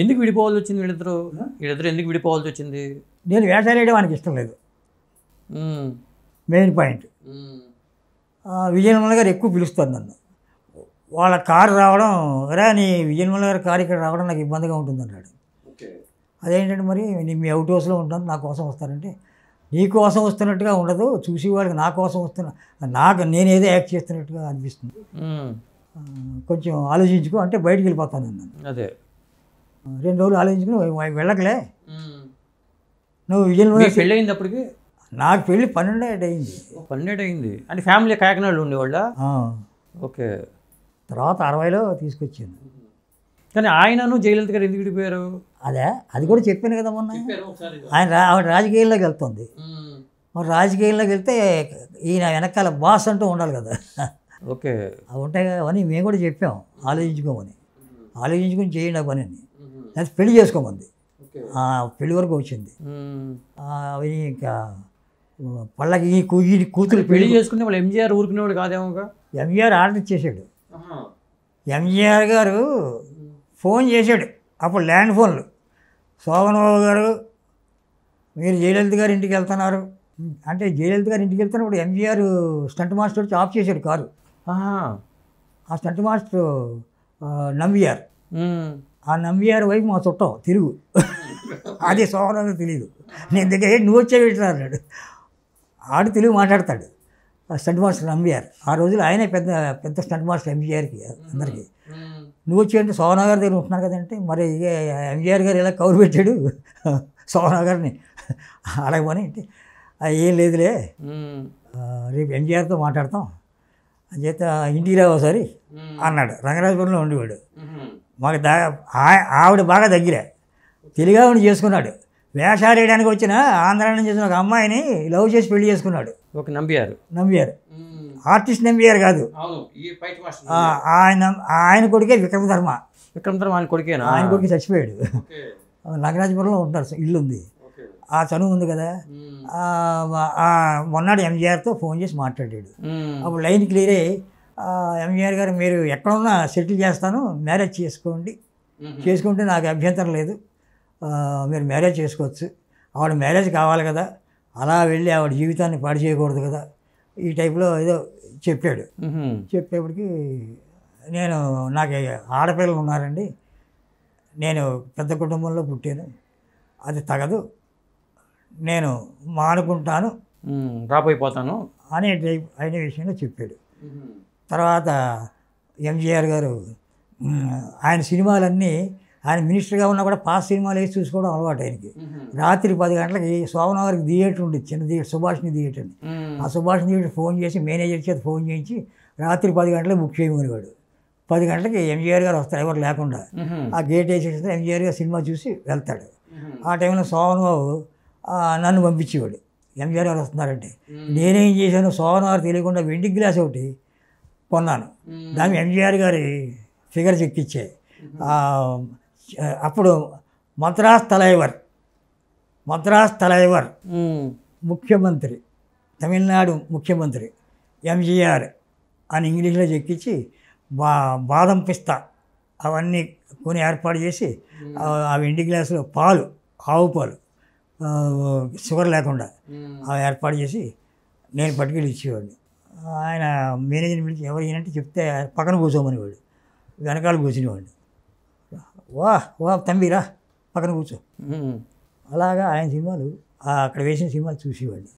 ఎందుకు విడిపోవాల్సి వచ్చింది వీళ్ళిద్దరు? వీళ్ళిద్దరు ఎందుకు విడిపోవాల్సి వచ్చింది? నేను వేషాలు వేయడం ఆయనకి ఇష్టం లేదు, మెయిన్ పాయింట్. విజయనిర్మల గారు ఎక్కువ పిలుస్తారు నన్ను. వాళ్ళ కారు రావడం, రా నీ విజయనిర్మల గారి కారు ఇక్కడ రావడం నాకు ఇబ్బందిగా ఉంటుంది అన్నాడు. అదేంటంటే మరి నేను మీ అవుట్ హౌస్లో ఉంటాను, నా కోసం వస్తారంటే, నీ కోసం వస్తున్నట్టుగా ఉండదు, చూసేవాడికి నా కోసం వస్తున్నా, నేనేదో యాక్ట్ చేస్తున్నట్టుగా అనిపిస్తుంది, కొంచెం ఆలోచించుకో అంటే బయటికి వెళ్ళిపోతాను అన్నాను. అదే 2 రోజులు ఆలోచించుకుని వెళ్ళకలే. నువ్వు విజయనిర్మల పెళ్ళి అయింది అప్పటికి? నాకు పెళ్ళి 12 అయింది. 12 అయింది అంటే ఫ్యామిలీ కాకినాడలో ఉండేవాళ్ళ? ఓకే. తర్వాత 60లో తీసుకొచ్చాను. కానీ ఆయనను జయలలిత గారు ఎందుకు విడిపోయారు? అది కూడా చెప్పాను కదా మొన్న. ఆవిడ రాజకీయాల్లోకి వెళ్తుంది, మరి రాజకీయాల్లోకి వెళ్తే ఈయన వెనకాల బాస్ అంటూ ఉండాలి కదా. ఓకే. అవి ఉంటాయి కదా, అవన్నీ మేము కూడా చెప్పాం, ఆలోచించుకొని చేయండి ఆ పని అని. అది పెళ్లి చేసుకోమంది, పెళ్లి వరకు వచ్చింది. అవి ఇంకా పళ్ళకి ఈ కూతురు పెళ్లి చేసుకునే వాళ్ళు ఎంజీఆర్ ఊరుకునేవాడు కాదేమో. ఎంజీఆర్ ఆర్డర్ ఇచ్చేసాడు. ఎంజీఆర్ గారు ఫోన్ చేశాడు అప్పుడు, ల్యాండ్ ఫోన్లు, శోభనబాబు గారు మీరు జయలలిత గారి ఇంటికి వెళ్తున్నారు అంటే, జయలలిత గారి ఇంటికి వెళ్తున్నప్పుడు ఎంజీఆర్ స్టంట్ మాస్టర్ వచ్చి ఆఫ్ చేశాడు కారు. ఆ స్టంట్ మాస్టర్ నంబియార్, ఆ నంబియార్ వైపు మా చుట్టం తిరుగు, అది శోభనబాబు తెలియదు. నేను దగ్గర నువ్వు వచ్చేవిట్రా అన్నాడు. ఆడు తెలుగు మాట్లాడతాడు స్టంట్ మాస్టర్ నంబియార్. ఆ రోజులు ఆయనే పెద్ద స్టంట్ మాస్టర్ ఎంజీఆర్కి అందరికీ. నువ్వు వచ్చి అంటే శోభనా గారి దగ్గర ఉంటున్నారు కదంటే, మరి ఎంజీఆర్ గారు ఇలా కౌరు పెట్టాడు శోభనా గారిని అడగమని అంటే, ఏం లేదులే రేపు ఎంజీఆర్తో మాట్లాడతాం అని చేత ఇంటికి రావు ఒకసారి అన్నాడు. రంగరాజపురంలో ఉండేవాడు. మాకు ఆవిడ బాగా దగ్గర, తెలుగు ఆవిడ చేసుకున్నాడు. వేషాలు వేయడానికి వచ్చిన ఆంధ్ర నుంచి వచ్చిన ఒక అమ్మాయిని లవ్ చేసి పెళ్లి చేసుకున్నాడు. ఒక నంబియార్ ఆర్టిస్ట్ నంబియార్ కాదు, ఆయన కొడుకే విక్రమధర్మ. ఆయన కొడుకేనా? ఆయన కొడుకు చచ్చిపోయాడు. రంగరాజపురంలో ఉంటారు, ఇల్లు ఉంది, ఆ చనువు ఉంది కదా. మొన్నాడు ఎంజీఆర్తో ఫోన్ చేసి మాట్లాడాడు. అప్పుడు లైన్ క్లియర్ అయ్యి, ఎంజీఆర్ గారు మీరు ఎక్కడున్నా సెటిల్ చేస్తాను, మ్యారేజ్ చేసుకుంటే నాకు అభ్యంతరం లేదు, మీరు మ్యారేజ్ చేసుకోవచ్చు, ఆవిడ మ్యారేజ్ కావాలి కదా, అలా వెళ్ళి ఆవిడ జీవితాన్ని పాడు చేయకూడదు కదా, ఈ టైప్లో ఏదో చెప్పాడు. చెప్పేప్పటికి నాకు ఆడపిల్లలు ఉన్నారండి, నేను పెద్ద కుటుంబంలో పుట్టాను, అది తగదు, నేను మానుకుంటాను, రాబోయిపోతాను అనే విషయంలో చెప్పాడు. తర్వాత ఎంజీఆర్ గారు ఆయన సినిమాలన్నీ, ఆయన మినిస్టర్గా ఉన్నా కూడా పాత సినిమాలు వేసి చూసుకోవడం అలవాటు ఆయనకి. రాత్రి 10 గంటలకి శోభనా గారికి థియేటర్ ఉండేది, చిన్న థియేటర్, సుభాషిణి థియేటర్ అని. ఆ సుభాషిణి థియేటర్ ఫోన్ చేసి మేనేజర్ చేత ఫోన్ చేయించి రాత్రి 10 గంటలకు బుక్ చేయమనేవాడు. 10 గంటలకి ఎంజీఆర్ గారు వస్తారు ఎవరు లేకుండా, ఆ గేట్ వేసేస్తే ఎంజీఆర్ గారు సినిమా చూసి వెళ్తాడు. ఆ టైంలో శోభనబాబు నన్ను పంపించేవాడు, ఎంజీఆర్ గారు వస్తున్నారంటే. నేనేం చేశాను, శోభనా గారు తెలియకుండా వెండి గ్లాస్ ఒకటి కొన్నాను, దాన్ని ఎంజీఆర్ గారి ఫిగర్స్ ఎక్కించాయి. అప్పుడు మద్రాస్ తలైవర్ ముఖ్యమంత్రి, తమిళనాడు ముఖ్యమంత్రి ఎంజీఆర్ అని ఇంగ్లీష్లో చెక్కించి బాదం పిస్తా అవన్నీ కొని ఏర్పాటు చేసి, ఆ వెండి గ్లాసులో పాలు, ఆవు పాలు, షుగర్ లేకుండా అవి ఏర్పాటు చేసి నేను పట్టుకెళ్ళి ఇచ్చేవాడిని. ఆయన మేనేజర్ని పిలిచి ఎవరు ఏంటంటే చెప్తే పక్కన కూర్చోమనేవాడు, వెనకాల కూర్చునేవాడిని. వా తంబిరా పక్కన కూర్చో. అలాగా ఆయన సినిమాలు, అక్కడ వేసిన సినిమాలు చూసేవాడిని.